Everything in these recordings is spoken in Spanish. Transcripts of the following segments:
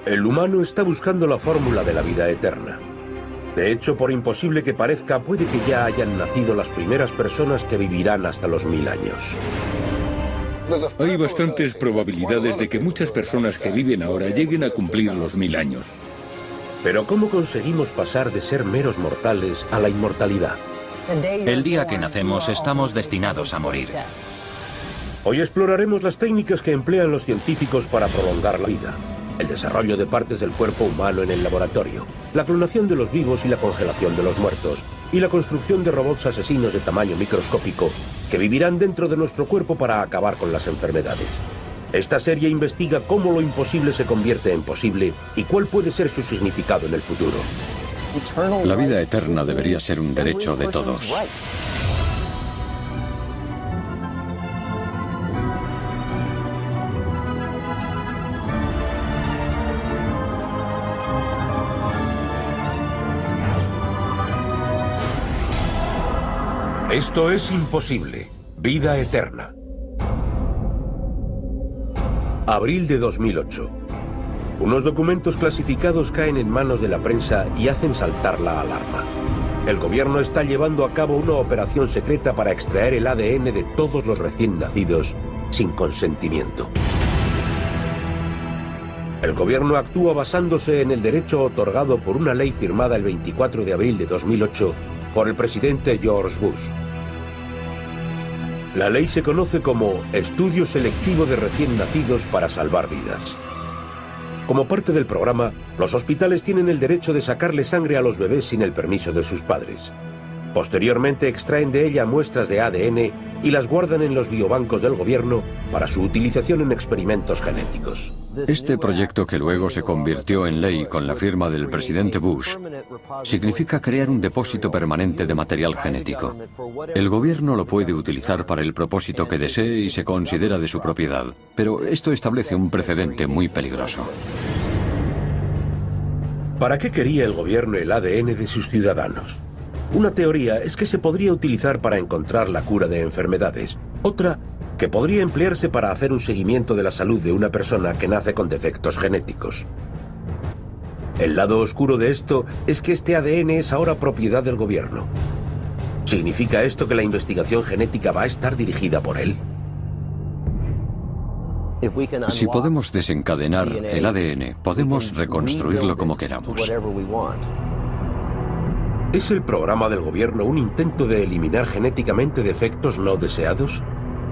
El humano está buscando la fórmula de la vida eterna. De hecho, por imposible que parezca, puede que ya hayan nacido las primeras personas que vivirán hasta los 1000 años. Hay bastantes probabilidades de que muchas personas que viven ahora lleguen a cumplir los 1000 años. Pero ¿cómo conseguimos pasar de ser meros mortales a la inmortalidad? El día que nacemos estamos destinados a morir. Hoy exploraremos las técnicas que emplean los científicos para prolongar la vida. El desarrollo de partes del cuerpo humano en el laboratorio, la clonación de los vivos y la congelación de los muertos, y la construcción de robots asesinos de tamaño microscópico que vivirán dentro de nuestro cuerpo para acabar con las enfermedades. Esta serie investiga cómo lo imposible se convierte en posible y cuál puede ser su significado en el futuro. La vida eterna debería ser un derecho de todos. Esto es imposible. Vida eterna. Abril de 2008. Unos documentos clasificados caen en manos de la prensa y hacen saltar la alarma. El gobierno está llevando a cabo una operación secreta para extraer el ADN de todos los recién nacidos sin consentimiento. El gobierno actúa basándose en el derecho otorgado por una ley firmada el 24 de abril de 2008 por el presidente George Bush. La ley se conoce como Estudio Selectivo de Recién Nacidos para Salvar Vidas. Como parte del programa, los hospitales tienen el derecho de sacarle sangre a los bebés sin el permiso de sus padres. Posteriormente extraen de ella muestras de ADN y las guardan en los biobancos del gobierno para su utilización en experimentos genéticos. Este proyecto, que luego se convirtió en ley con la firma del presidente Bush, significa crear un depósito permanente de material genético. El gobierno lo puede utilizar para el propósito que desee y se considera de su propiedad, pero esto establece un precedente muy peligroso. ¿Para qué quería el gobierno el ADN de sus ciudadanos? Una teoría es que se podría utilizar para encontrar la cura de enfermedades. Otra, que podría emplearse para hacer un seguimiento de la salud de una persona que nace con defectos genéticos. El lado oscuro de esto es que este ADN es ahora propiedad del gobierno. ¿Significa esto que la investigación genética va a estar dirigida por él? Si podemos desencadenar el ADN, podemos reconstruirlo como queramos. ¿Es el programa del gobierno un intento de eliminar genéticamente defectos no deseados?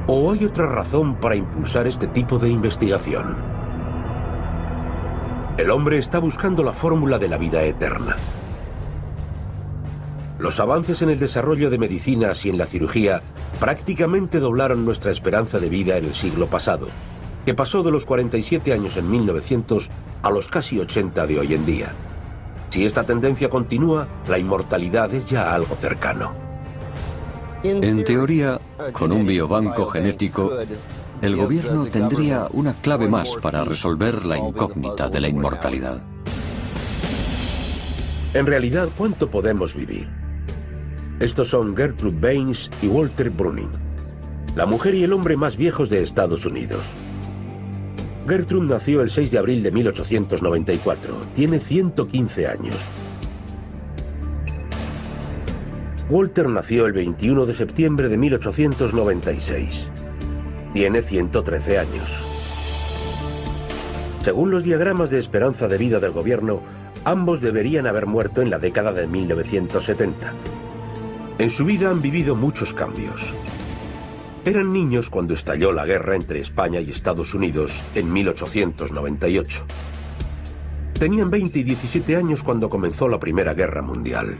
¿O hay otra razón para impulsar este tipo de investigación? El hombre está buscando la fórmula de la vida eterna. Los avances en el desarrollo de medicinas y en la cirugía prácticamente doblaron nuestra esperanza de vida en el siglo pasado, que pasó de los 47 años en 1900 a los casi 80 de hoy en día. Si esta tendencia continúa, la inmortalidad es ya algo cercano. En teoría, con un biobanco genético, el gobierno tendría una clave más para resolver la incógnita de la inmortalidad. En realidad, ¿cuánto podemos vivir? Estos son Gertrude Baines y Walter Bruning, la mujer y el hombre más viejos de Estados Unidos. Gertrude nació el 6 de abril de 1894. Tiene 115 años. Walter nació el 21 de septiembre de 1896. Tiene 113 años. Según los diagramas de esperanza de vida del gobierno, ambos deberían haber muerto en la década de 1970. En su vida han vivido muchos cambios. Eran niños cuando estalló la guerra entre España y Estados Unidos en 1898. Tenían 20 y 17 años cuando comenzó la Primera Guerra Mundial.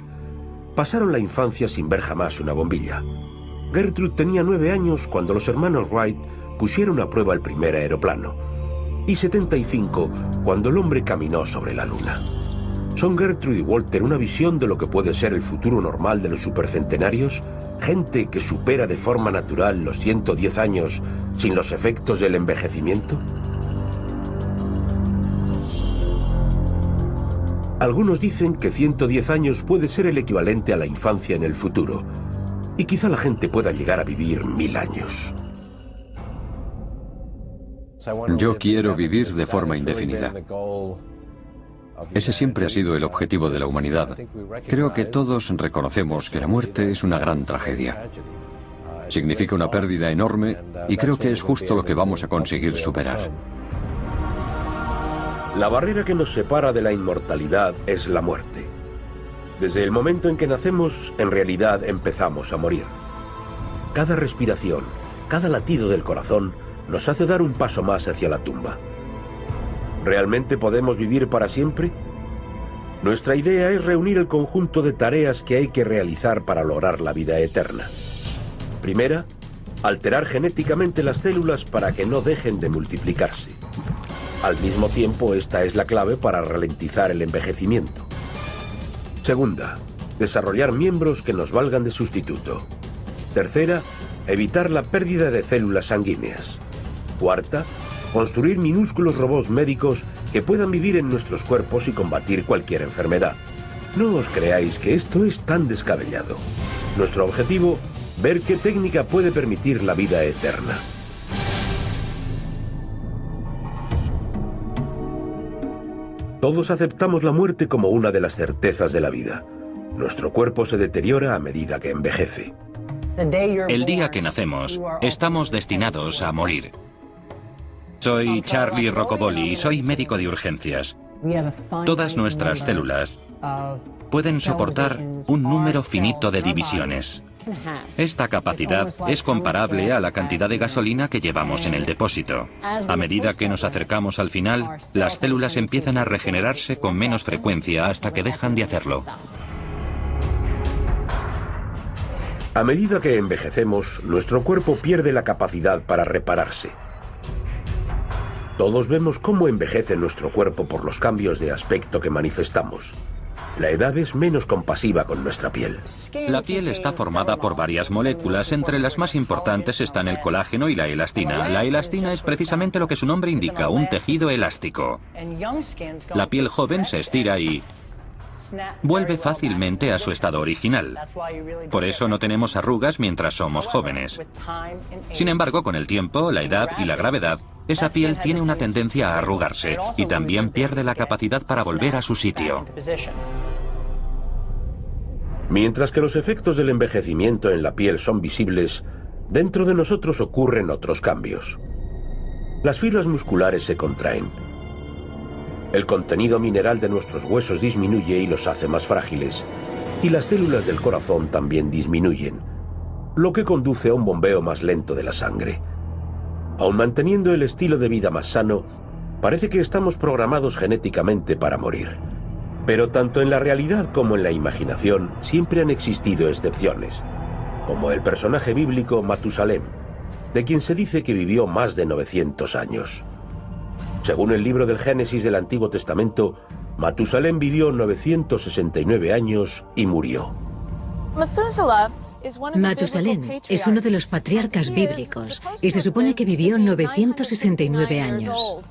Pasaron la infancia sin ver jamás una bombilla. Gertrude tenía 9 años cuando los hermanos Wright pusieron a prueba el primer aeroplano. Y 75 cuando el hombre caminó sobre la luna. ¿Son Gertrude y Walter una visión de lo que puede ser el futuro normal de los supercentenarios? ¿Gente que supera de forma natural los 110 años sin los efectos del envejecimiento? Algunos dicen que 110 años puede ser el equivalente a la infancia en el futuro. Y quizá la gente pueda llegar a vivir 1000 años. Yo quiero vivir de forma indefinida. Ese siempre ha sido el objetivo de la humanidad. Creo que todos reconocemos que la muerte es una gran tragedia. Significa una pérdida enorme y creo que es justo lo que vamos a conseguir superar. La barrera que nos separa de la inmortalidad es la muerte. Desde el momento en que nacemos, en realidad empezamos a morir. Cada respiración, cada latido del corazón nos hace dar un paso más hacia la tumba. ¿Realmente podemos vivir para siempre? Nuestra idea es reunir el conjunto de tareas que hay que realizar para lograr la vida eterna. Primera, alterar genéticamente las células para que no dejen de multiplicarse. Al mismo tiempo, esta es la clave para ralentizar el envejecimiento. Segunda, desarrollar miembros que nos valgan de sustituto. Tercera, evitar la pérdida de células sanguíneas. Cuarta, construir minúsculos robots médicos que puedan vivir en nuestros cuerpos y combatir cualquier enfermedad. No os creáis que esto es tan descabellado. Nuestro objetivo, ver qué técnica puede permitir la vida eterna. Todos aceptamos la muerte como una de las certezas de la vida. Nuestro cuerpo se deteriora a medida que envejece. El día que nacemos, estamos destinados a morir. Soy Charlie Roccoboli y soy médico de urgencias. Todas nuestras células pueden soportar un número finito de divisiones. Esta capacidad es comparable a la cantidad de gasolina que llevamos en el depósito. A medida que nos acercamos al final, las células empiezan a regenerarse con menos frecuencia hasta que dejan de hacerlo. A medida que envejecemos, nuestro cuerpo pierde la capacidad para repararse. Todos vemos cómo envejece nuestro cuerpo por los cambios de aspecto que manifestamos. La edad es menos compasiva con nuestra piel. La piel está formada por varias moléculas, entre las más importantes están el colágeno y la elastina. La elastina es precisamente lo que su nombre indica, un tejido elástico. La piel joven se estira y vuelve fácilmente a su estado original. Por eso no tenemos arrugas mientras somos jóvenes. Sin embargo, con el tiempo, la edad y la gravedad, esa piel tiene una tendencia a arrugarse y también pierde la capacidad para volver a su sitio. Mientras que los efectos del envejecimiento en la piel son visibles, dentro de nosotros ocurren otros cambios. Las fibras musculares se contraen. El contenido mineral de nuestros huesos disminuye y los hace más frágiles, y las células del corazón también disminuyen, lo que conduce a un bombeo más lento de la sangre. Aun manteniendo el estilo de vida más sano, parece que estamos programados genéticamente para morir. Pero tanto en la realidad como en la imaginación siempre han existido excepciones, como el personaje bíblico Matusalén, de quien se dice que vivió más de 900 años. Según el libro del Génesis del Antiguo Testamento, Matusalén vivió 969 años y murió. Matusalén es uno de los patriarcas bíblicos y se supone que vivió 969 años.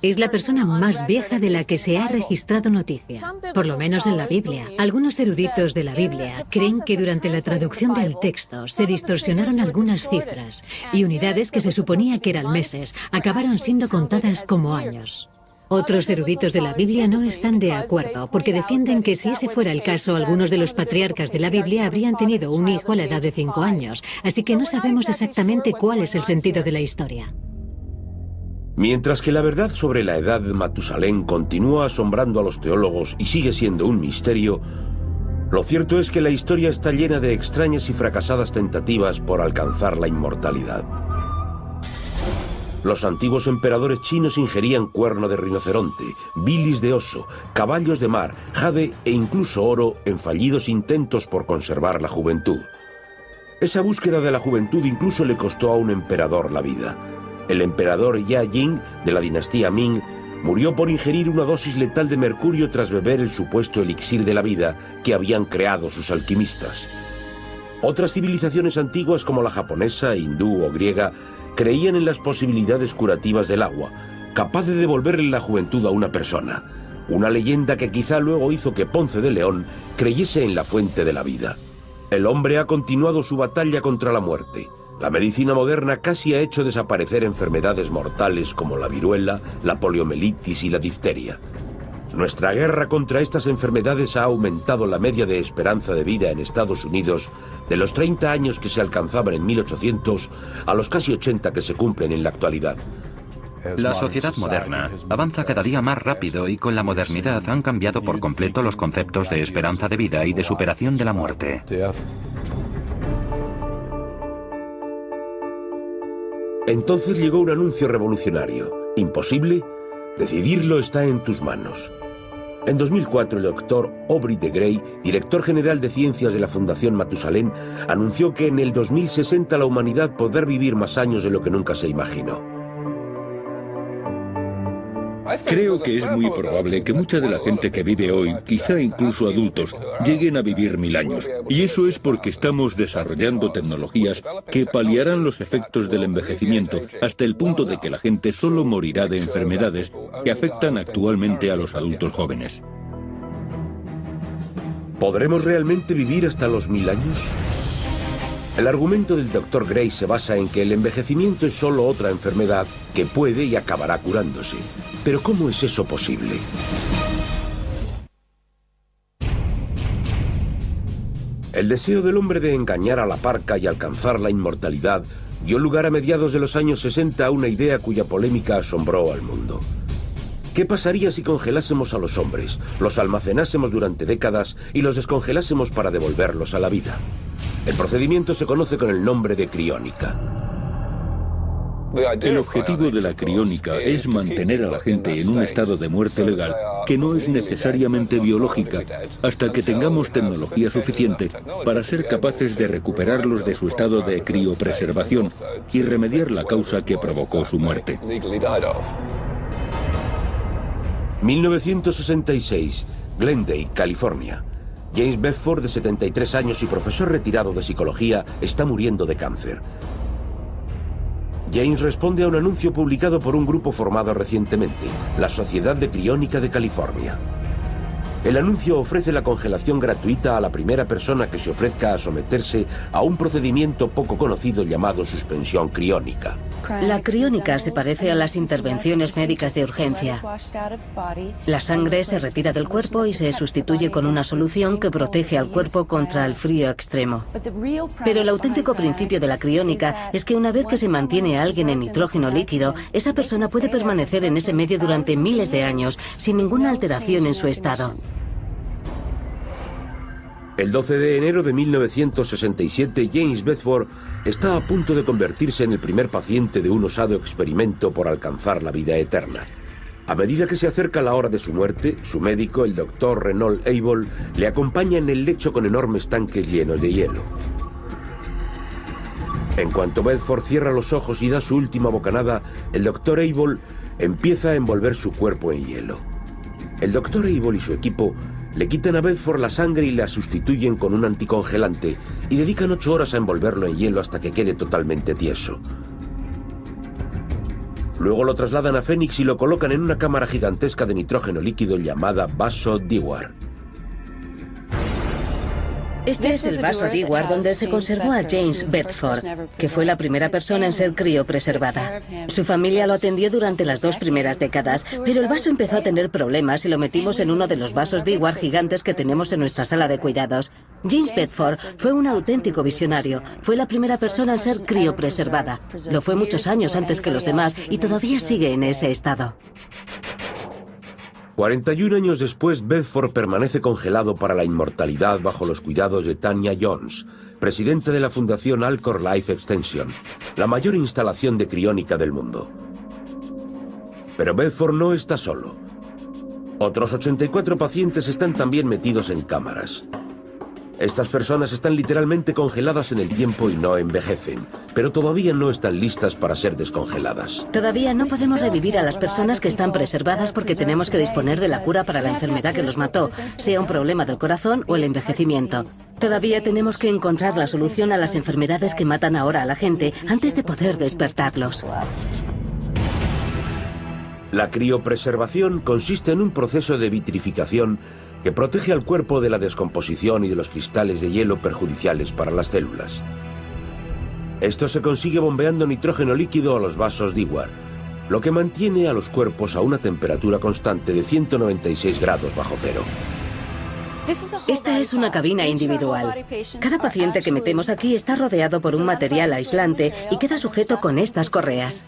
Es la persona más vieja de la que se ha registrado noticia, por lo menos en la Biblia. Algunos eruditos de la Biblia creen que durante la traducción del texto se distorsionaron algunas cifras y unidades que se suponía que eran meses acabaron siendo contadas como años. Otros eruditos de la Biblia no están de acuerdo porque defienden que si ese fuera el caso, algunos de los patriarcas de la Biblia habrían tenido un hijo a la edad de 5 años, así que no sabemos exactamente cuál es el sentido de la historia. Mientras que la verdad sobre la edad de Matusalén continúa asombrando a los teólogos y sigue siendo un misterio, lo cierto es que la historia está llena de extrañas y fracasadas tentativas por alcanzar la inmortalidad. Los antiguos emperadores chinos ingerían cuerno de rinoceronte, bilis de oso, caballos de mar, jade e incluso oro en fallidos intentos por conservar la juventud. Esa búsqueda de la juventud incluso le costó a un emperador la vida. El emperador Ya Jing, de la dinastía Ming, murió por ingerir una dosis letal de mercurio tras beber el supuesto elixir de la vida que habían creado sus alquimistas. Otras civilizaciones antiguas como la japonesa, hindú o griega creían en las posibilidades curativas del agua, capaz de devolverle la juventud a una persona. Una leyenda que quizá luego hizo que Ponce de León creyese en la fuente de la vida. El hombre ha continuado su batalla contra la muerte. La medicina moderna casi ha hecho desaparecer enfermedades mortales como la viruela, la poliomielitis y la difteria. Nuestra guerra contra estas enfermedades ha aumentado la media de esperanza de vida en Estados Unidos de los 30 años que se alcanzaban en 1800 a los casi 80 que se cumplen en la actualidad. La sociedad moderna avanza cada día más rápido y con la modernidad han cambiado por completo los conceptos de esperanza de vida y de superación de la muerte. Entonces llegó un anuncio revolucionario. ¿Imposible? Decidirlo está en tus manos. En 2004, el doctor Aubrey de Grey, director general de ciencias de la Fundación Matusalén, anunció que en el 2060 la humanidad podrá vivir más años de lo que nunca se imaginó. Creo que es muy probable que mucha de la gente que vive hoy, quizá incluso adultos, lleguen a vivir 1000 años. Y eso es porque estamos desarrollando tecnologías que paliarán los efectos del envejecimiento hasta el punto de que la gente solo morirá de enfermedades que afectan actualmente a los adultos jóvenes. ¿Podremos realmente vivir hasta los 1000 años? El argumento del Dr. Gray se basa en que el envejecimiento es solo otra enfermedad que puede y acabará curándose. Pero ¿cómo es eso posible? El deseo del hombre de engañar a la parca y alcanzar la inmortalidad dio lugar a mediados de los años 60 a una idea cuya polémica asombró al mundo. ¿Qué pasaría si congelásemos a los hombres, los almacenásemos durante décadas y los descongelásemos para devolverlos a la vida? El procedimiento se conoce con el nombre de criónica. El objetivo de la criónica es mantener a la gente en un estado de muerte legal que no es necesariamente biológica, hasta que tengamos tecnología suficiente para ser capaces de recuperarlos de su estado de criopreservación y remediar la causa que provocó su muerte. 1966, Glendale, California. James Bedford, de 73 años y profesor retirado de psicología, está muriendo de cáncer. James responde a un anuncio publicado por un grupo formado recientemente, la Sociedad de Criónica de California. El anuncio ofrece la congelación gratuita a la primera persona que se ofrezca a someterse a un procedimiento poco conocido llamado suspensión criónica. La criónica se parece a las intervenciones médicas de urgencia. La sangre se retira del cuerpo y se sustituye con una solución que protege al cuerpo contra el frío extremo. Pero el auténtico principio de la criónica es que una vez que se mantiene a alguien en nitrógeno líquido, esa persona puede permanecer en ese medio durante miles de años sin ninguna alteración en su estado. El 12 de enero de 1967, James Bedford está a punto de convertirse en el primer paciente de un osado experimento por alcanzar la vida eterna. A medida que se acerca la hora de su muerte, su médico, el Dr. Reynold Abel, le acompaña en el lecho con enormes tanques llenos de hielo. En cuanto Bedford cierra los ojos y da su última bocanada, el Dr. Abel empieza a envolver su cuerpo en hielo. El Dr. Abel y su equipo le quitan a Bedford la sangre y la sustituyen con un anticongelante y dedican 8 horas a envolverlo en hielo hasta que quede totalmente tieso. Luego lo trasladan a Phoenix y lo colocan en una cámara gigantesca de nitrógeno líquido llamada vaso Dewar. Este es el vaso Dewar donde se conservó a James Bedford, que fue la primera persona en ser criopreservada. Su familia lo atendió durante las 2 primeras décadas, pero el vaso empezó a tener problemas y lo metimos en uno de los vasos Dewar gigantes que tenemos en nuestra sala de cuidados. James Bedford fue un auténtico visionario. Fue la primera persona en ser criopreservada. Lo fue muchos años antes que los demás y todavía sigue en ese estado. 41 años después, Bedford permanece congelado para la inmortalidad bajo los cuidados de Tanya Jones, presidenta de la Fundación Alcor Life Extension, la mayor instalación de criónica del mundo. Pero Bedford no está solo. Otros 84 pacientes están también metidos en cámaras. Estas personas están literalmente congeladas en el tiempo y no envejecen, pero todavía no están listas para ser descongeladas. Todavía no podemos revivir a las personas que están preservadas porque tenemos que disponer de la cura para la enfermedad que los mató, sea un problema del corazón o el envejecimiento. Todavía tenemos que encontrar la solución a las enfermedades que matan ahora a la gente antes de poder despertarlos. La criopreservación consiste en un proceso de vitrificación que protege al cuerpo de la descomposición y de los cristales de hielo perjudiciales para las células. Esto se consigue bombeando nitrógeno líquido a los vasos Dewar. lo que mantiene a los cuerpos a una temperatura constante de 196 grados bajo cero. Esta es una cabina individual. Cada paciente que metemos aquí está rodeado por un material aislante y queda sujeto con estas correas.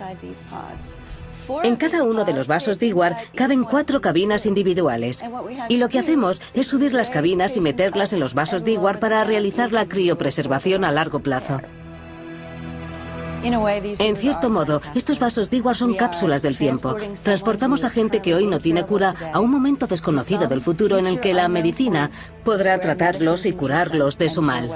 En cada uno de los vasos Dewar caben 4 cabinas individuales. Y lo que hacemos es subir las cabinas y meterlas en los vasos Dewar para realizar la criopreservación a largo plazo. En cierto modo, estos vasos Dewar son cápsulas del tiempo. Transportamos a gente que hoy no tiene cura a un momento desconocido del futuro en el que la medicina podrá tratarlos y curarlos de su mal.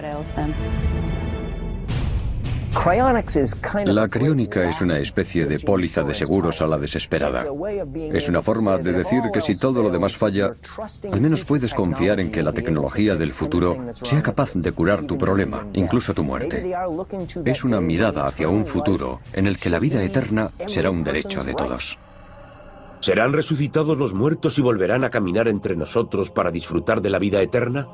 La criónica es una especie de póliza de seguros a la desesperada. Es una forma de decir que si todo lo demás falla, al menos puedes confiar en que la tecnología del futuro sea capaz de curar tu problema, incluso tu muerte. Es una mirada hacia un futuro en el que la vida eterna será un derecho de todos. ¿Serán resucitados los muertos y volverán a caminar entre nosotros para disfrutar de la vida eterna?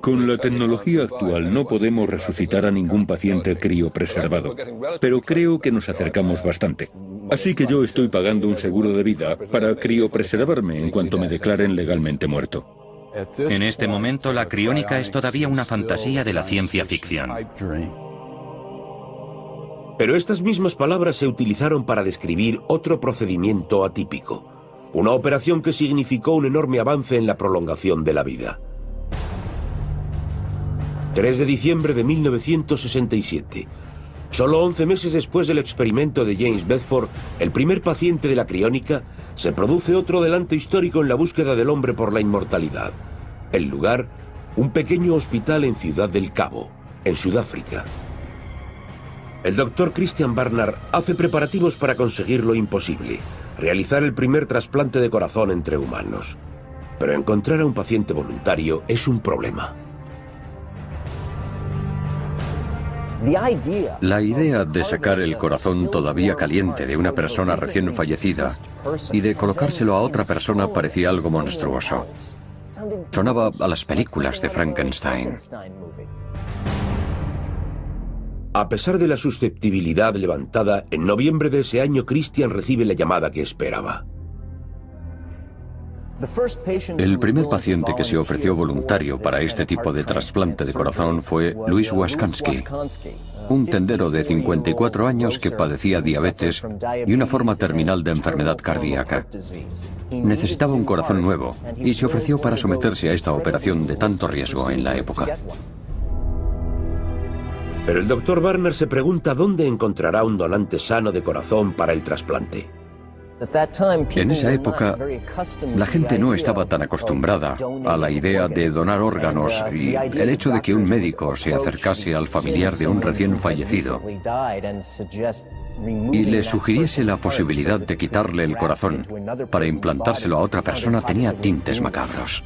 Con la tecnología actual no podemos resucitar a ningún paciente criopreservado, pero creo que nos acercamos bastante. Así que yo estoy pagando un seguro de vida para criopreservarme en cuanto me declaren legalmente muerto. En este momento, la criónica es todavía una fantasía de la ciencia ficción. Pero estas mismas palabras se utilizaron para describir otro procedimiento atípico, una operación que significó un enorme avance en la prolongación de la vida. 3 de diciembre de 1967. Solo 11 meses después del experimento de James Bedford, el primer paciente de la criónica, se produce otro adelanto histórico en la búsqueda del hombre por la inmortalidad. El lugar, un pequeño hospital en Ciudad del Cabo, en Sudáfrica. El doctor Christian Barnard hace preparativos para conseguir lo imposible, realizar el primer trasplante de corazón entre humanos. Pero encontrar a un paciente voluntario es un problema. La idea de sacar el corazón todavía caliente de una persona recién fallecida y de colocárselo a otra persona parecía algo monstruoso. Sonaba a las películas de Frankenstein. A pesar de la susceptibilidad levantada, en noviembre de ese año Christian recibe la llamada que esperaba. El primer paciente que se ofreció voluntario para este tipo de trasplante de corazón fue Louis Waskansky, un tendero de 54 años que padecía diabetes y una forma terminal de enfermedad cardíaca. Necesitaba un corazón nuevo y se ofreció para someterse a esta operación de tanto riesgo en la época. Pero el doctor Barnard se pregunta dónde encontrará un donante sano de corazón para el trasplante. En esa época, la gente no estaba tan acostumbrada a la idea de donar órganos y el hecho de que un médico se acercase al familiar de un recién fallecido y le sugiriese la posibilidad de quitarle el corazón para implantárselo a otra persona tenía tintes macabros.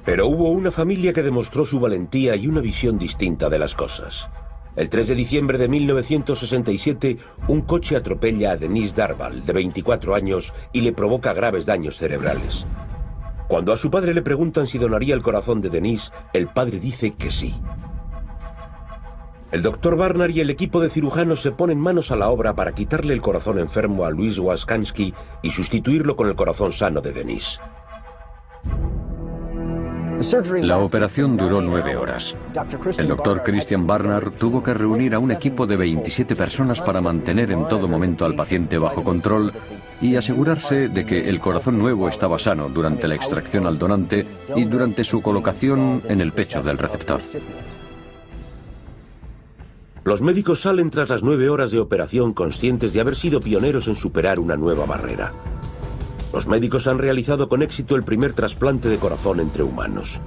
Pero hubo una familia que demostró su valentía y una visión distinta de las cosas. El 3 de diciembre de 1967, un coche atropella a Denise Darvall, de 24 años, y le provoca graves daños cerebrales. Cuando a su padre le preguntan si donaría el corazón de Denise, el padre dice que sí. El doctor Barnard y el equipo de cirujanos se ponen manos a la obra para quitarle el corazón enfermo a Louis Waskansky y sustituirlo con el corazón sano de Denise. La operación duró 9 horas. El doctor Christian Barnard tuvo que reunir a un equipo de 27 personas para mantener en todo momento al paciente bajo control y asegurarse de que el corazón nuevo estaba sano durante la extracción al donante y durante su colocación en el pecho del receptor. Los médicos salen tras las 9 horas de operación conscientes de haber sido pioneros en superar una nueva barrera. Los médicos han realizado con éxito el primer trasplante de corazón entre humanos.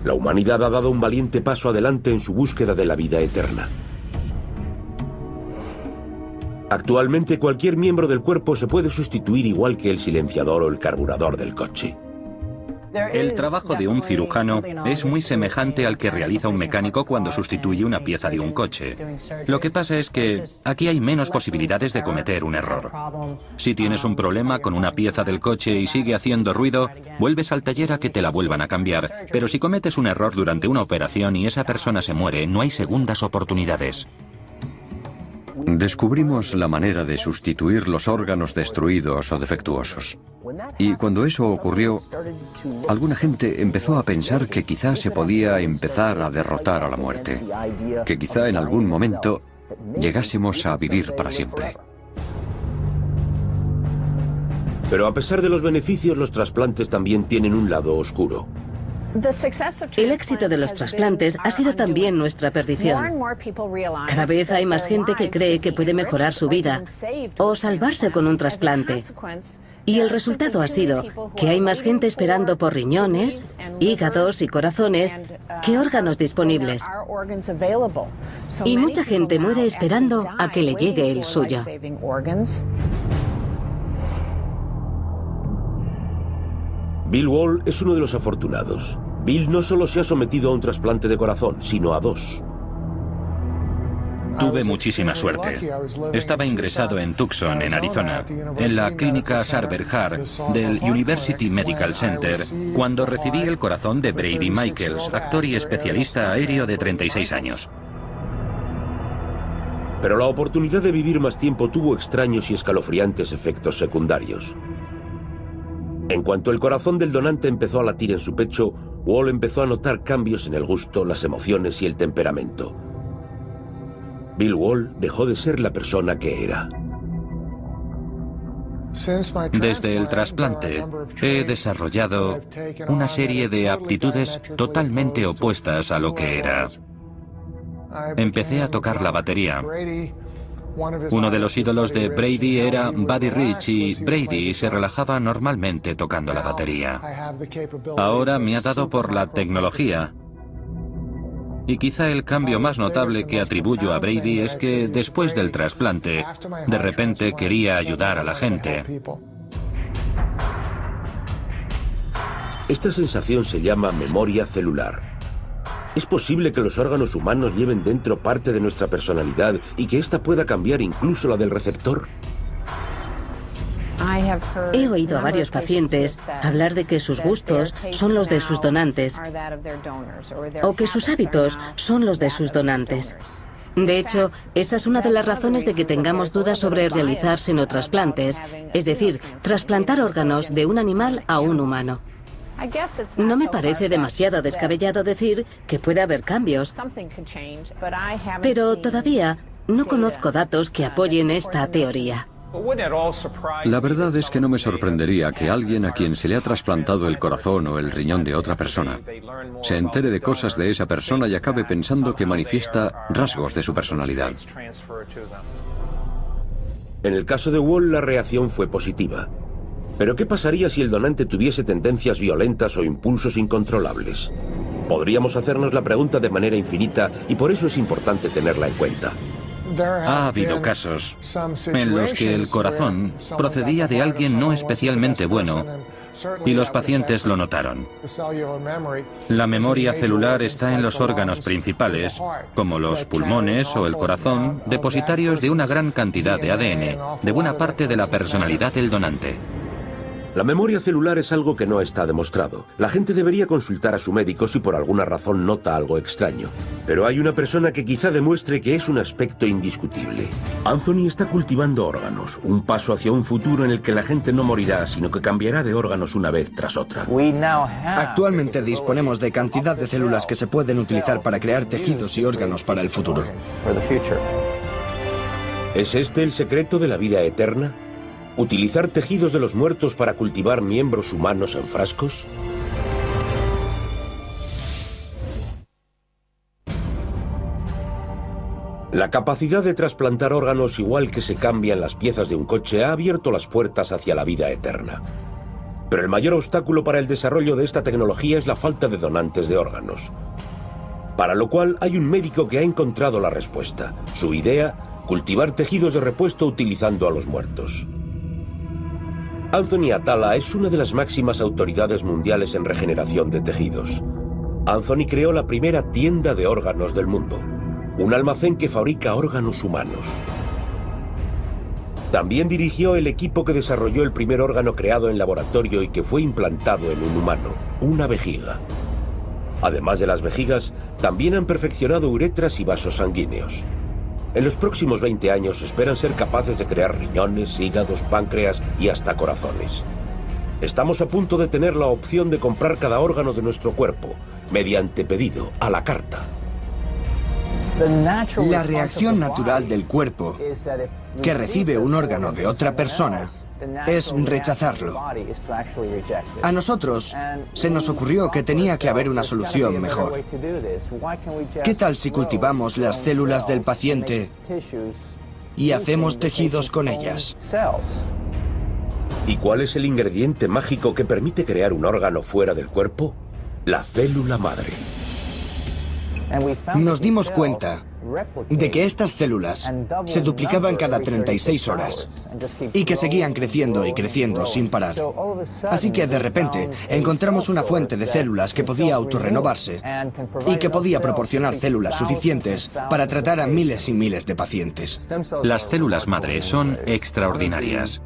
La humanidad ha dado un valiente paso adelante en su búsqueda de la vida eterna. Actualmente cualquier miembro del cuerpo se puede sustituir igual que el silenciador o el carburador del coche. El trabajo de un cirujano es muy semejante al que realiza un mecánico cuando sustituye una pieza de un coche. Lo que pasa es que aquí hay menos posibilidades de cometer un error. Si tienes un problema con una pieza del coche y sigue haciendo ruido, vuelves al taller a que te la vuelvan a cambiar. Pero si cometes un error durante una operación y esa persona se muere, no hay segundas oportunidades. Descubrimos la manera de sustituir los órganos destruidos o defectuosos. Y cuando eso ocurrió, alguna gente empezó a pensar que quizá se podía empezar a derrotar a la muerte, que quizá en algún momento llegásemos a vivir para siempre. Pero a pesar de los beneficios, los trasplantes también tienen un lado oscuro. El éxito de los trasplantes ha sido también nuestra perdición. Cada vez hay más gente que cree que puede mejorar su vida o salvarse con un trasplante. Y el resultado ha sido que hay más gente esperando por riñones, hígados y corazones que órganos disponibles. Y mucha gente muere esperando a que le llegue el suyo. Bill Wall es uno de los afortunados. Bill no solo se ha sometido a un trasplante de corazón, sino a 2. Tuve muchísima suerte. Estaba ingresado en Tucson, en Arizona, en la clínica Sarver Hart del University Medical Center, cuando recibí el corazón de Brady Michaels, actor y especialista aéreo de 36 años. Pero la oportunidad de vivir más tiempo tuvo extraños y escalofriantes efectos secundarios. En cuanto el corazón del donante empezó a latir en su pecho, Wall empezó a notar cambios en el gusto, las emociones y el temperamento. Bill Wall dejó de ser la persona que era. Desde el trasplante he desarrollado una serie de aptitudes totalmente opuestas a lo que era. Empecé a tocar la batería. Uno de los ídolos de Brady era Buddy Rich y Brady se relajaba normalmente tocando la batería. Ahora me ha dado por la tecnología. Y quizá el cambio más notable que atribuyo a Brady es que después del trasplante, de repente quería ayudar a la gente. Esta sensación se llama memoria celular. ¿Es posible que los órganos humanos lleven dentro parte de nuestra personalidad y que ésta pueda cambiar incluso la del receptor? He oído a varios pacientes hablar de que sus gustos son los de sus donantes o que sus hábitos son los de sus donantes. De hecho, esa es una de las razones de que tengamos dudas sobre realizar senotrasplantes, es decir, trasplantar órganos de un animal a un humano. No me parece demasiado descabellado decir que puede haber cambios, pero todavía no conozco datos que apoyen esta teoría. La verdad es que no me sorprendería que alguien a quien se le ha trasplantado el corazón o el riñón de otra persona se entere de cosas de esa persona y acabe pensando que manifiesta rasgos de su personalidad. En el caso de Wall, la reacción fue positiva. Pero ¿qué pasaría si el donante tuviese tendencias violentas o impulsos incontrolables? Podríamos hacernos la pregunta de manera infinita y por eso es importante tenerla en cuenta. Ha habido casos en los que el corazón procedía de alguien no especialmente bueno y los pacientes lo notaron. La memoria celular está en los órganos principales, como los pulmones o el corazón, depositarios de una gran cantidad de ADN, de buena parte de la personalidad del donante. La memoria celular es algo que no está demostrado. La gente debería consultar a su médico si por alguna razón nota algo extraño. Pero hay una persona que quizá demuestre que es un aspecto indiscutible. Anthony está cultivando órganos, un paso hacia un futuro en el que la gente no morirá, sino que cambiará de órganos una vez tras otra. Actualmente disponemos de cantidad de células que se pueden utilizar para crear tejidos y órganos para el futuro. ¿Es este el secreto de la vida eterna? ¿Utilizar tejidos de los muertos para cultivar miembros humanos en frascos? La capacidad de trasplantar órganos, igual que se cambian las piezas de un coche, ha abierto las puertas hacia la vida eterna. Pero el mayor obstáculo para el desarrollo de esta tecnología es la falta de donantes de órganos. Para lo cual hay un médico que ha encontrado la respuesta. Su idea, cultivar tejidos de repuesto utilizando a los muertos. Anthony Atala es una de las máximas autoridades mundiales en regeneración de tejidos. Anthony creó la primera tienda de órganos del mundo, un almacén que fabrica órganos humanos. También dirigió el equipo que desarrolló el primer órgano creado en laboratorio y que fue implantado en un humano, una vejiga. Además de las vejigas, también han perfeccionado uretras y vasos sanguíneos. En los próximos 20 años esperan ser capaces de crear riñones, hígados, páncreas y hasta corazones. Estamos a punto de tener la opción de comprar cada órgano de nuestro cuerpo, mediante pedido, a la carta. La reacción natural del cuerpo que recibe un órgano de otra persona es rechazarlo. A nosotros se nos ocurrió que tenía que haber una solución mejor. ¿Qué tal si cultivamos las células del paciente y hacemos tejidos con ellas? ¿Y cuál es el ingrediente mágico que permite crear un órgano fuera del cuerpo? La célula madre. Nos dimos cuenta de que estas células se duplicaban cada 36 horas y que seguían creciendo y creciendo sin parar. Así que de repente encontramos una fuente de células que podía autorrenovarse y que podía proporcionar células suficientes para tratar a miles y miles de pacientes. Las células madre son extraordinarias.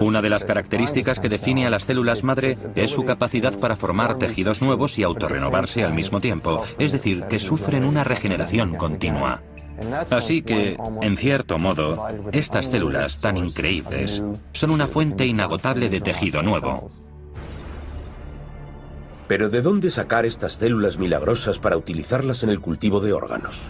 Una de las características que define a las células madre es su capacidad para formar tejidos nuevos y autorrenovarse al mismo tiempo, es decir, que sufren una regeneración continua. Así que, en cierto modo, estas células tan increíbles son una fuente inagotable de tejido nuevo. Pero ¿de dónde sacar estas células milagrosas para utilizarlas en el cultivo de órganos?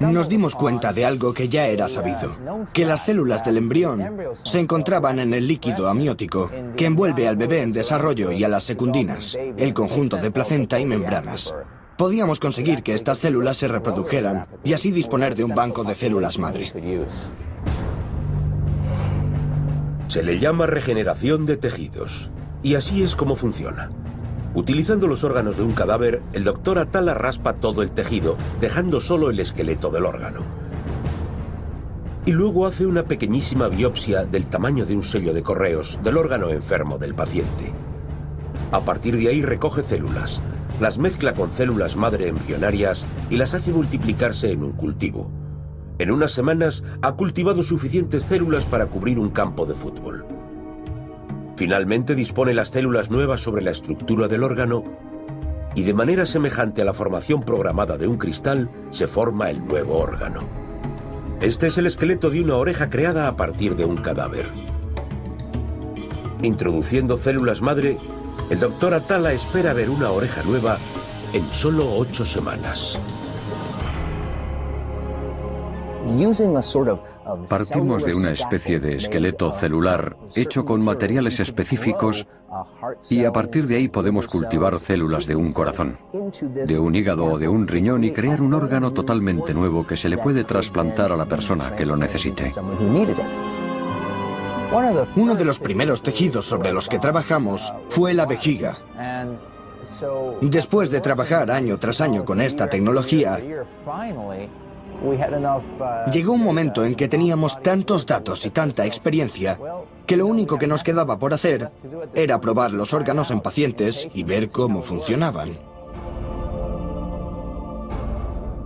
Nos dimos cuenta de algo que ya era sabido, que las células del embrión se encontraban en el líquido amniótico que envuelve al bebé en desarrollo y a las secundinas, el conjunto de placenta y membranas. Podíamos conseguir que estas células se reprodujeran y así disponer de un banco de células madre. Se le llama regeneración de tejidos, y así es como funciona. Utilizando los órganos de un cadáver, el doctor Atala raspa todo el tejido, dejando solo el esqueleto del órgano. Y luego hace una pequeñísima biopsia del tamaño de un sello de correos del órgano enfermo del paciente. A partir de ahí recoge células, las mezcla con células madre embrionarias y las hace multiplicarse en un cultivo. En unas semanas ha cultivado suficientes células para cubrir un campo de fútbol. Finalmente dispone las células nuevas sobre la estructura del órgano y de manera semejante a la formación programada de un cristal se forma el nuevo órgano. Este es el esqueleto de una oreja creada a partir de un cadáver. Introduciendo células madre, el doctor Atala espera ver una oreja nueva en solo 8 semanas. Partimos de una especie de esqueleto celular hecho con materiales específicos y a partir de ahí podemos cultivar células de un corazón, de un hígado o de un riñón y crear un órgano totalmente nuevo que se le puede trasplantar a la persona que lo necesite. Uno de los primeros tejidos sobre los que trabajamos fue la vejiga. Después de trabajar año tras año con esta tecnología, llegó un momento en que teníamos tantos datos y tanta experiencia que lo único que nos quedaba por hacer era probar los órganos en pacientes y ver cómo funcionaban.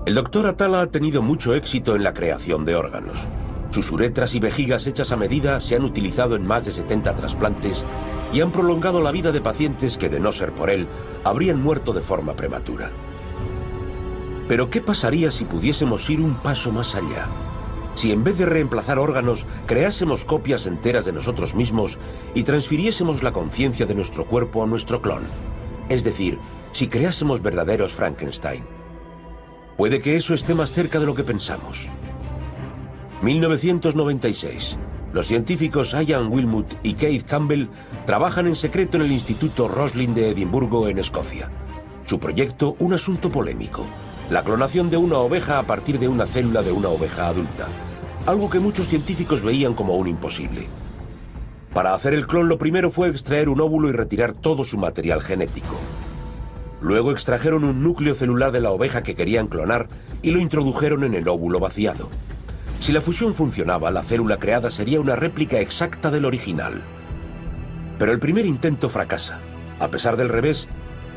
El doctor Atala ha tenido mucho éxito en la creación de órganos. Sus uretras y vejigas hechas a medida se han utilizado en más de 70 trasplantes y han prolongado la vida de pacientes que, de no ser por él, habrían muerto de forma prematura. Pero ¿qué pasaría si pudiésemos ir un paso más allá? Si en vez de reemplazar órganos, creásemos copias enteras de nosotros mismos y transfiriésemos la conciencia de nuestro cuerpo a nuestro clon. Es decir, si creásemos verdaderos Frankenstein. Puede que eso esté más cerca de lo que pensamos. 1996. Los científicos Ian Wilmut y Keith Campbell trabajan en secreto en el Instituto Roslin de Edimburgo, en Escocia. Su proyecto, un asunto polémico. La clonación de una oveja a partir de una célula de una oveja adulta. Algo que muchos científicos veían como un imposible. Para hacer el clon, lo primero fue extraer un óvulo y retirar todo su material genético. Luego extrajeron un núcleo celular de la oveja que querían clonar y lo introdujeron en el óvulo vaciado. Si la fusión funcionaba, la célula creada sería una réplica exacta del original. Pero el primer intento fracasa. A pesar del revés,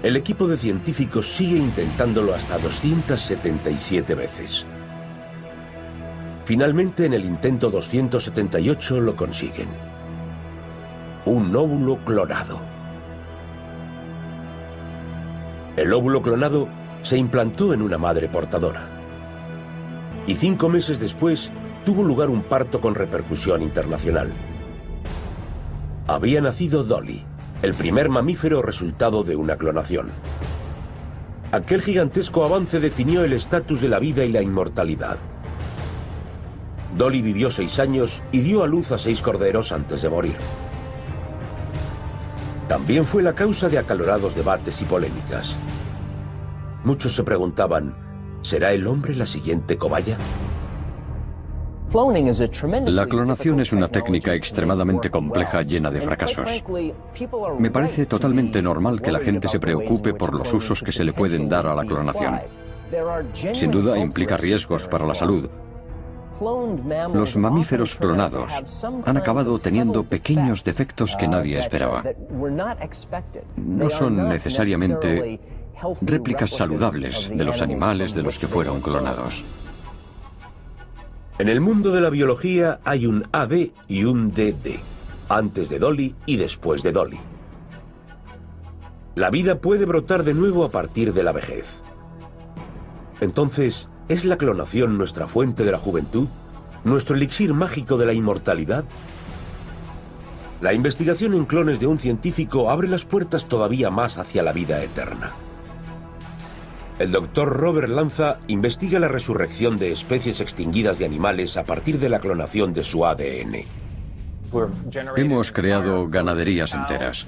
el equipo de científicos sigue intentándolo hasta 277 veces. Finalmente, en el intento 278 lo consiguen. Un óvulo clonado. El óvulo clonado se implantó en una madre portadora. y 5 meses después tuvo lugar un parto con repercusión internacional. Había nacido Dolly, el primer mamífero resultado de una clonación. Aquel gigantesco avance definió el estatus de la vida y la inmortalidad. Dolly vivió 6 años y dio a luz a 6 corderos antes de morir. También fue la causa de acalorados debates y polémicas. Muchos se preguntaban, ¿será el hombre la siguiente cobaya? La clonación es una técnica extremadamente compleja llena de fracasos. Me parece totalmente normal que la gente se preocupe por los usos que se le pueden dar a la clonación. Sin duda implica riesgos para la salud. Los mamíferos clonados han acabado teniendo pequeños defectos que nadie esperaba. No son necesariamente réplicas saludables de los animales de los que fueron clonados. En el mundo de la biología hay un AD y un DD, antes de Dolly y después de Dolly. La vida puede brotar de nuevo a partir de la vejez. Entonces, ¿es la clonación nuestra fuente de la juventud? ¿Nuestro elixir mágico de la inmortalidad? La investigación en clones de un científico abre las puertas todavía más hacia la vida eterna. El doctor Robert Lanza investiga la resurrección de especies extinguidas de animales a partir de la clonación de su ADN. Hemos creado ganaderías enteras.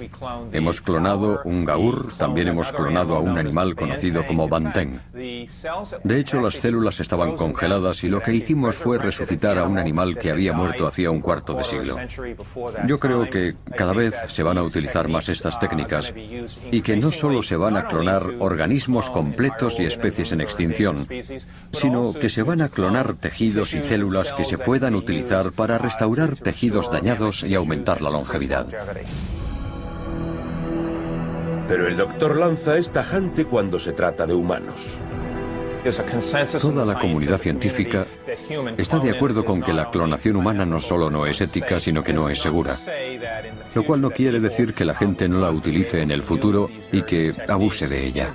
Hemos clonado un gaur, también hemos clonado a un animal conocido como banteng. De hecho, las células estaban congeladas y lo que hicimos fue resucitar a un animal que había muerto hacía un cuarto de siglo. Yo creo que cada vez se van a utilizar más estas técnicas y que no solo se van a clonar organismos completos y especies en extinción, sino que se van a clonar tejidos y células que se puedan utilizar para restaurar tejidos dañados y aumentar la longevidad. Pero el doctor Lanza es tajante cuando se trata de humanos. Toda la comunidad científica está de acuerdo con que la clonación humana no solo no es ética, sino que no es segura. Lo cual no quiere decir que la gente no la utilice en el futuro y que abuse de ella.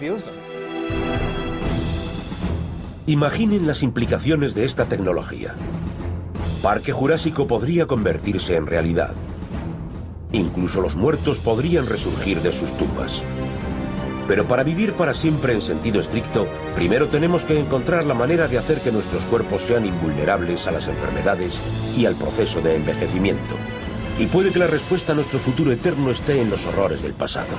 Imaginen las implicaciones de esta tecnología. Parque Jurásico podría convertirse en realidad. Incluso los muertos podrían resurgir de sus tumbas. Pero para vivir para siempre en sentido estricto, primero tenemos que encontrar la manera de hacer que nuestros cuerpos sean invulnerables a las enfermedades y al proceso de envejecimiento. Y puede que la respuesta a nuestro futuro eterno esté en los horrores del pasado.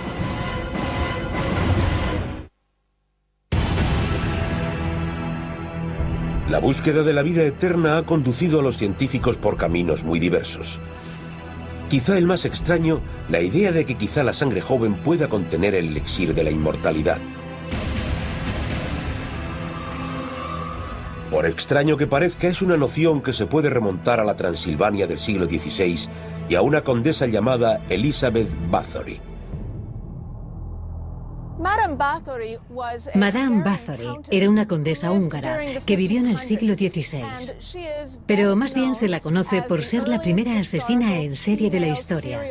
La búsqueda de la vida eterna ha conducido a los científicos por caminos muy diversos. Quizá el más extraño, la idea de que quizá la sangre joven pueda contener el elixir de la inmortalidad. Por extraño que parezca, es una noción que se puede remontar a la Transilvania del siglo XVI y a una condesa llamada Elizabeth Bathory. Madame Bathory era una condesa húngara que vivió en el siglo XVI, pero más bien se la conoce por ser la primera asesina en serie de la historia.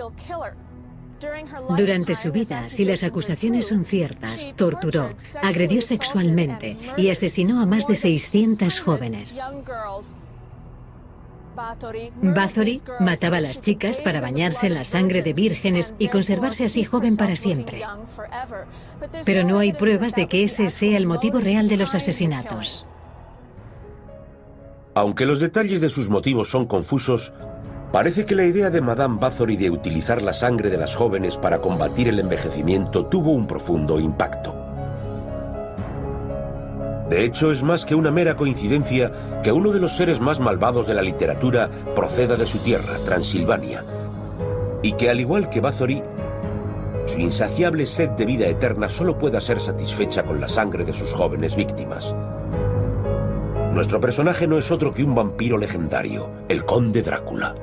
Durante su vida, si las acusaciones son ciertas, torturó, agredió sexualmente y asesinó a más de 600 jóvenes. Bathory mataba a las chicas para bañarse en la sangre de vírgenes y conservarse así joven para siempre. Pero no hay pruebas de que ese sea el motivo real de los asesinatos. Aunque los detalles de sus motivos son confusos, parece que la idea de Madame Bathory de utilizar la sangre de las jóvenes para combatir el envejecimiento tuvo un profundo impacto. De hecho, es más que una mera coincidencia que uno de los seres más malvados de la literatura proceda de su tierra, Transilvania, y que, al igual que Bathory, su insaciable sed de vida eterna solo pueda ser satisfecha con la sangre de sus jóvenes víctimas. Nuestro personaje no es otro que un vampiro legendario, el Conde Drácula.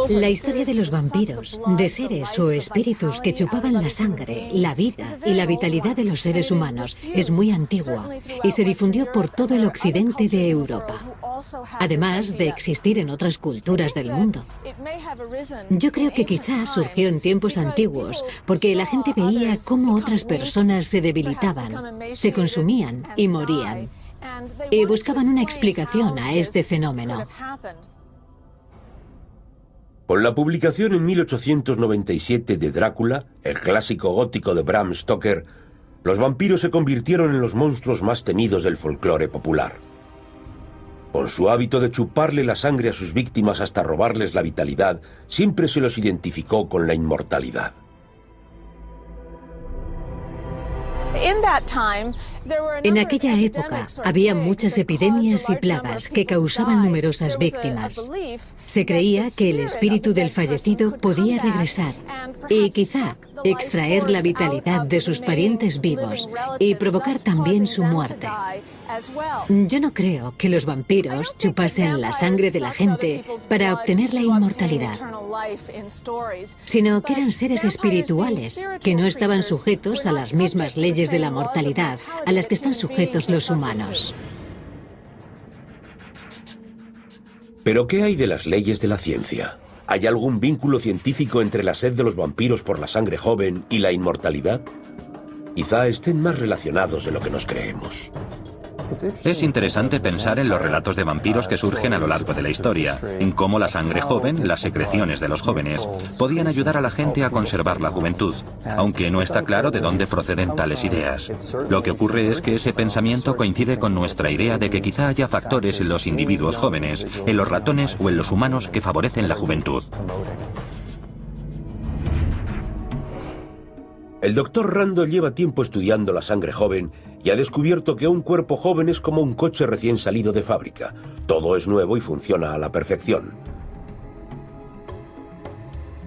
La historia de los vampiros, de seres o espíritus que chupaban la sangre, la vida y la vitalidad de los seres humanos, es muy antigua y se difundió por todo el occidente de Europa, además de existir en otras culturas del mundo. Yo creo que quizás surgió en tiempos antiguos porque la gente veía cómo otras personas se debilitaban, se consumían y morían, y buscaban una explicación a este fenómeno. Con la publicación en 1897 de Drácula, el clásico gótico de Bram Stoker, los vampiros se convirtieron en los monstruos más temidos del folclore popular. Con su hábito de chuparle la sangre a sus víctimas hasta robarles la vitalidad, siempre se los identificó con la inmortalidad. En aquella época había muchas epidemias y plagas que causaban numerosas víctimas. Se creía que el espíritu del fallecido podía regresar y quizá extraer la vitalidad de sus parientes vivos y provocar también su muerte. Yo no creo que los vampiros chupasen la sangre de la gente para obtener la inmortalidad, sino que eran seres espirituales que no estaban sujetos a las mismas leyes de la mortalidad a las que están sujetos los humanos. ¿Pero qué hay de las leyes de la ciencia? ¿Hay algún vínculo científico entre la sed de los vampiros por la sangre joven y la inmortalidad? Quizá estén más relacionados de lo que nos creemos. Es interesante pensar en los relatos de vampiros que surgen a lo largo de la historia, en cómo la sangre joven, las secreciones de los jóvenes, podían ayudar a la gente a conservar la juventud, aunque no está claro de dónde proceden tales ideas. Lo que ocurre es que ese pensamiento coincide con nuestra idea de que quizá haya factores en los individuos jóvenes, en los ratones o en los humanos que favorecen la juventud. El doctor Rando lleva tiempo estudiando la sangre joven y ha descubierto que un cuerpo joven es como un coche recién salido de fábrica. Todo es nuevo y funciona a la perfección.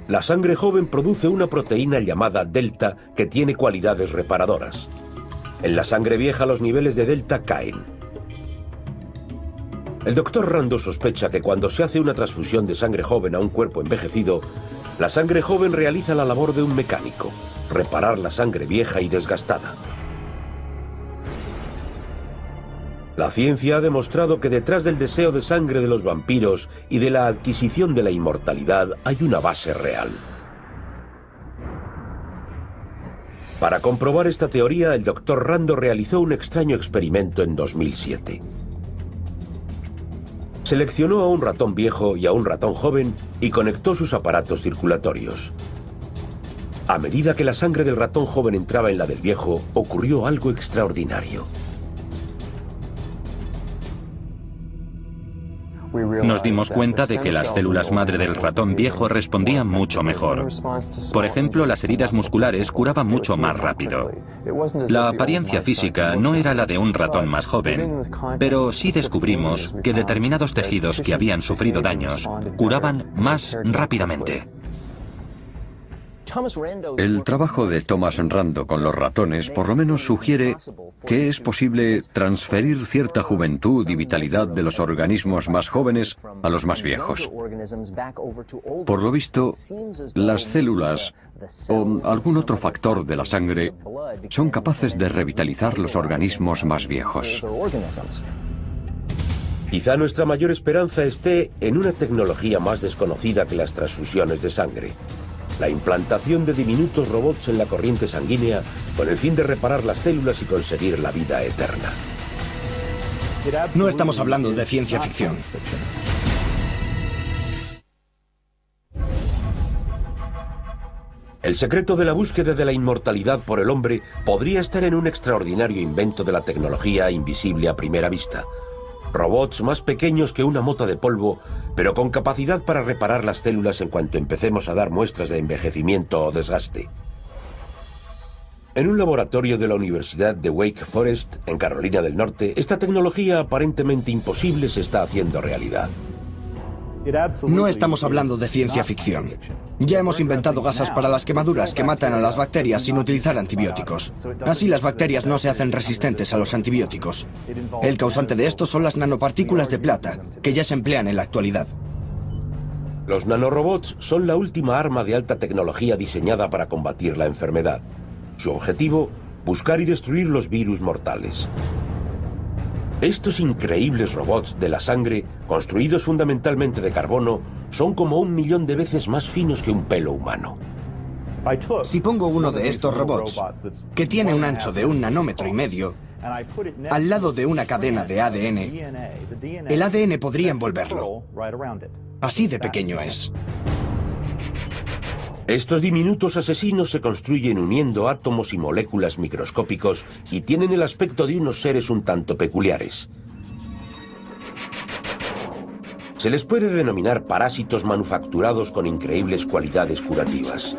La sangre joven produce una proteína llamada delta que tiene cualidades reparadoras. En la sangre vieja los niveles de delta caen. El doctor Rando sospecha que cuando se hace una transfusión de sangre joven a un cuerpo envejecido, la sangre joven realiza la labor de un mecánico: reparar la sangre vieja y desgastada. La ciencia ha demostrado que detrás del deseo de sangre de los vampiros y de la adquisición de la inmortalidad hay una base real. Para comprobar esta teoría, el doctor Rando realizó un extraño experimento en 2007. Seleccionó a un ratón viejo y a un ratón joven y conectó sus aparatos circulatorios. A medida que la sangre del ratón joven entraba en la del viejo, ocurrió algo extraordinario. Nos dimos cuenta de que las células madre del ratón viejo respondían mucho mejor. Por ejemplo, las heridas musculares curaban mucho más rápido. La apariencia física no era la de un ratón más joven, pero sí descubrimos que determinados tejidos que habían sufrido daños curaban más rápidamente. El trabajo de Thomas Rando con los ratones por lo menos sugiere que es posible transferir cierta juventud y vitalidad de los organismos más jóvenes a los más viejos. Por lo visto, las células o algún otro factor de la sangre son capaces de revitalizar los organismos más viejos. Quizá nuestra mayor esperanza esté en una tecnología más desconocida que las transfusiones de sangre: la implantación de diminutos robots en la corriente sanguínea con el fin de reparar las células y conseguir la vida eterna. No estamos hablando de ciencia ficción. El secreto de la búsqueda de la inmortalidad por el hombre podría estar en un extraordinario invento de la tecnología invisible a primera vista: robots más pequeños que una mota de polvo, pero con capacidad para reparar las células en cuanto empecemos a dar muestras de envejecimiento o desgaste. En un laboratorio de la Universidad de Wake Forest, en Carolina del Norte, esta tecnología aparentemente imposible se está haciendo realidad. No estamos hablando de ciencia ficción. Ya hemos inventado gasas para las quemaduras que matan a las bacterias sin utilizar antibióticos. Así las bacterias no se hacen resistentes a los antibióticos. El causante de esto son las nanopartículas de plata, que ya se emplean en la actualidad. Los nanorobots son la última arma de alta tecnología diseñada para combatir la enfermedad. Su objetivo, buscar y destruir los virus mortales. Estos increíbles robots de la sangre, construidos fundamentalmente de carbono, son como 1 millón de veces más finos que un pelo humano. Si pongo uno de estos robots, que tiene un ancho de 1,5 nanómetros, al lado de una cadena de ADN, el ADN podría envolverlo. Así de pequeño es. Estos diminutos asesinos se construyen uniendo átomos y moléculas microscópicos y tienen el aspecto de unos seres un tanto peculiares. Se les puede denominar parásitos manufacturados con increíbles cualidades curativas.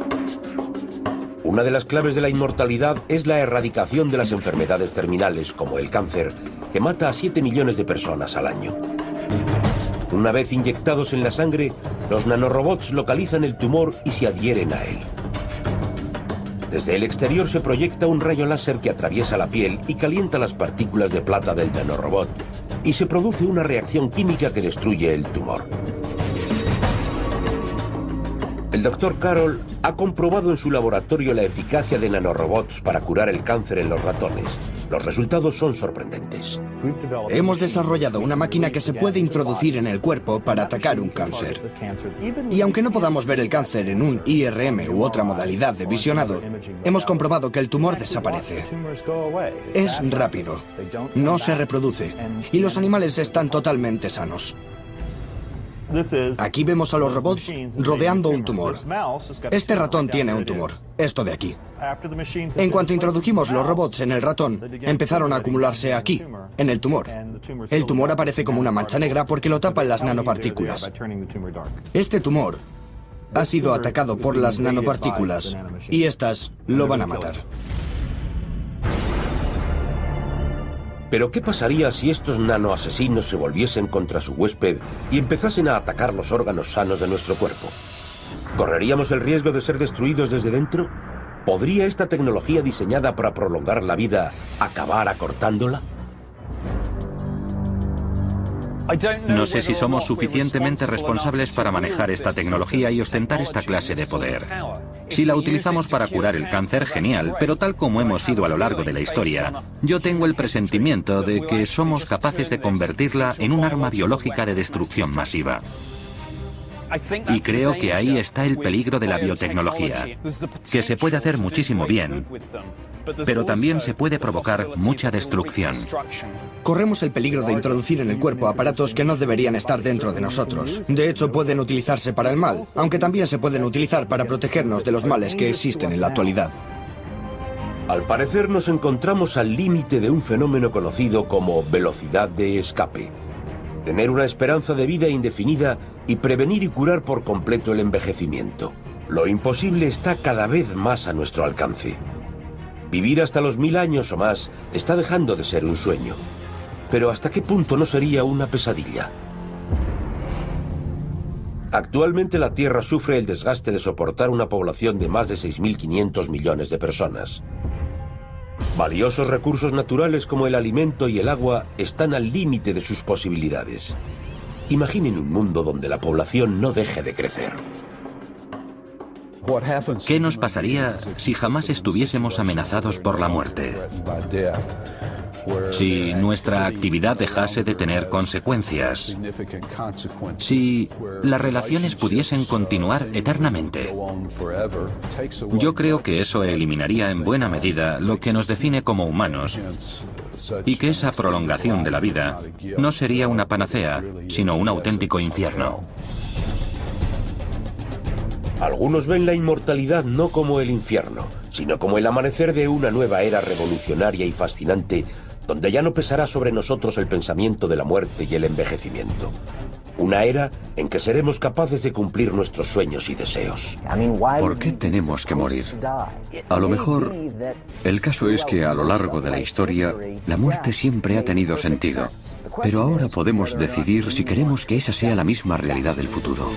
Una de las claves de la inmortalidad es la erradicación de las enfermedades terminales, como el cáncer, que mata a 7 millones de personas al año. Una vez inyectados en la sangre, los nanorobots localizan el tumor y se adhieren a él. Desde el exterior se proyecta un rayo láser que atraviesa la piel y calienta las partículas de plata del nanorobot, y se produce una reacción química que destruye el tumor. El Dr. Carroll ha comprobado en su laboratorio la eficacia de nanorobots para curar el cáncer en los ratones. Los resultados son sorprendentes. Hemos desarrollado una máquina que se puede introducir en el cuerpo para atacar un cáncer. Y aunque no podamos ver el cáncer en un IRM u otra modalidad de visionado, hemos comprobado que el tumor desaparece. Es rápido, no se reproduce, y los animales están totalmente sanos. Aquí vemos a los robots rodeando un tumor. Este ratón tiene un tumor, esto de aquí. En cuanto introdujimos los robots en el ratón, empezaron a acumularse aquí, en el tumor. El tumor aparece como una mancha negra porque lo tapan las nanopartículas. Este tumor ha sido atacado por las nanopartículas y estas lo van a matar. Pero ¿qué pasaría si estos nanoasesinos se volviesen contra su huésped y empezasen a atacar los órganos sanos de nuestro cuerpo? ¿Correríamos el riesgo de ser destruidos desde dentro? ¿Podría esta tecnología diseñada para prolongar la vida acabar acortándola? No sé si somos suficientemente responsables para manejar esta tecnología y ostentar esta clase de poder. Si la utilizamos para curar el cáncer, genial, pero tal como hemos sido a lo largo de la historia, yo tengo el presentimiento de que somos capaces de convertirla en un arma biológica de destrucción masiva. Y creo que ahí está el peligro de la biotecnología, que se puede hacer muchísimo bien, pero también se puede provocar mucha destrucción. Corremos el peligro de introducir en el cuerpo aparatos que no deberían estar dentro de nosotros. De hecho, pueden utilizarse para el mal, aunque también se pueden utilizar para protegernos de los males que existen en la actualidad. Al parecer nos encontramos al límite de un fenómeno conocido como velocidad de escape. Tener una esperanza de vida indefinida y prevenir y curar por completo el envejecimiento. Lo imposible está cada vez más a nuestro alcance. Vivir hasta los 1000 años o más está dejando de ser un sueño. Pero ¿hasta qué punto no sería una pesadilla? Actualmente la Tierra sufre el desgaste de soportar una población de más de 6.500 millones de personas. Valiosos recursos naturales como el alimento y el agua están al límite de sus posibilidades. Imaginen un mundo donde la población no deje de crecer. ¿Qué nos pasaría si jamás estuviésemos amenazados por la muerte? Si nuestra actividad dejase de tener consecuencias. Si las relaciones pudiesen continuar eternamente. Yo creo que eso eliminaría en buena medida lo que nos define como humanos y que esa prolongación de la vida no sería una panacea, sino un auténtico infierno. Algunos ven la inmortalidad no como el infierno, sino como el amanecer de una nueva era revolucionaria y fascinante, donde ya no pesará sobre nosotros el pensamiento de la muerte y el envejecimiento. Una era en que seremos capaces de cumplir nuestros sueños y deseos. ¿Por qué tenemos que morir? A lo mejor, el caso es que a lo largo de la historia, la muerte siempre ha tenido sentido. Pero ahora podemos decidir si queremos que esa sea la misma realidad del futuro.